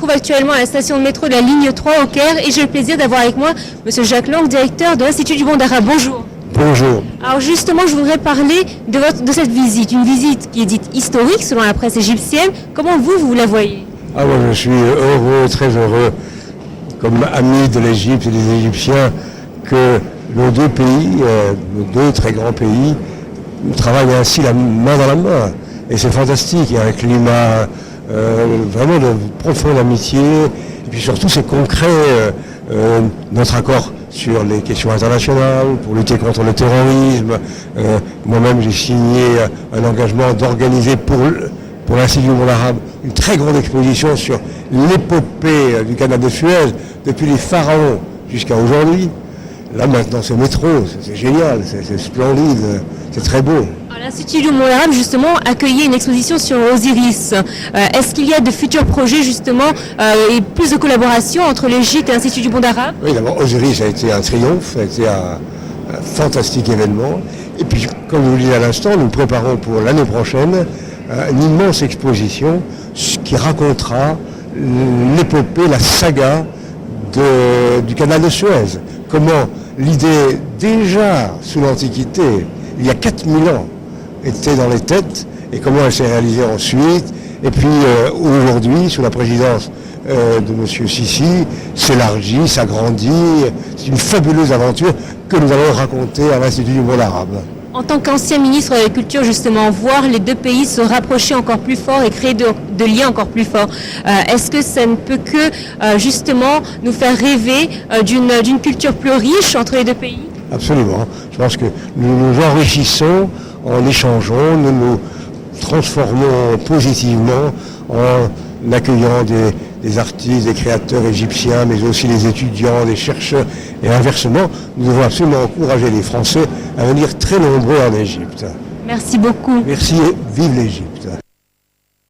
trouve actuellement à la station de métro de la ligne 3 au Caire et j'ai le plaisir d'avoir avec moi Monsieur Jacques Lang, directeur de l'Institut du monde arabe. Bonjour. Bonjour. Alors justement, je voudrais parler de cette visite, une visite qui est dite historique selon la presse égyptienne. Comment vous la voyez? Ah, moi je suis heureux, très heureux, comme ami de l'Égypte et des Égyptiens, que nos deux pays, nos deux très grands pays, travaillent ainsi la main dans la main. Et c'est fantastique, il y a un climat vraiment de profonde amitié, et puis surtout c'est concret, notre accord sur les questions internationales, pour lutter contre le terrorisme. Moi-même j'ai signé un engagement d'organiser pour l'Institut du monde arabe une très grande exposition sur l'épopée du canal de Suez, depuis les pharaons jusqu'à aujourd'hui. Là maintenant c'est métro, c'est génial, c'est splendide, c'est très beau. L'Institut du monde arabe justement accueillait une exposition sur Osiris. Est-ce qu'il y a de futurs projets justement et plus de collaboration entre l'Égypte et l'Institut du monde arabe? Oui, d'abord Osiris a été un triomphe, a été un fantastique événement. Et puis comme je vous le disais à l'instant, nous préparons pour l'année prochaine une immense exposition qui racontera l'épopée, la saga du canal de Suez. Comment l'idée, déjà sous l'Antiquité, il y a 4000 ans, était dans les têtes, et comment elle s'est réalisée ensuite. Et puis aujourd'hui, sous la présidence de M. Sisi, s'élargit, s'agrandit. C'est une fabuleuse aventure que nous allons raconter à l'Institut du monde arabe. En tant qu'ancien ministre de l'Agriculture, justement, voir les deux pays se rapprocher encore plus fort et créer de liens encore plus forts, est-ce que ça ne peut que, justement, nous faire rêver d'une culture plus riche entre les deux pays? Absolument. Je pense que nous nous enrichissons en échangeant, nous nous transformons positivement en accueillant des artistes, des créateurs égyptiens, mais aussi les étudiants, les chercheurs. Et inversement, nous devons absolument encourager les Français à venir très nombreux en Égypte. Merci beaucoup. Merci et vive l'Égypte.